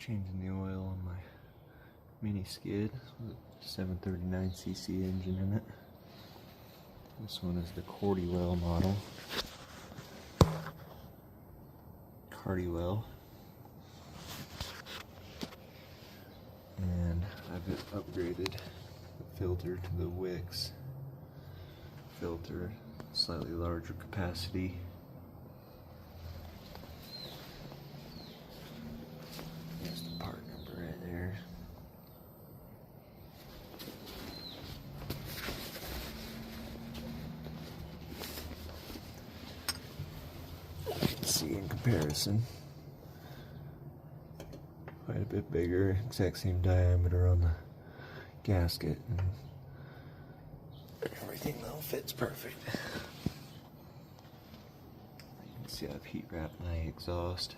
Changing the oil on my mini skid with a 739cc engine in it. This one is the Cordywell model. Cardywell. And I've upgraded the filter to the Wix filter, slightly larger capacity. There's the part number right there. You can see in comparison, quite a bit bigger, exact same diameter on the gasket, and everything though fits perfect. You can see I've heat wrapped my exhaust.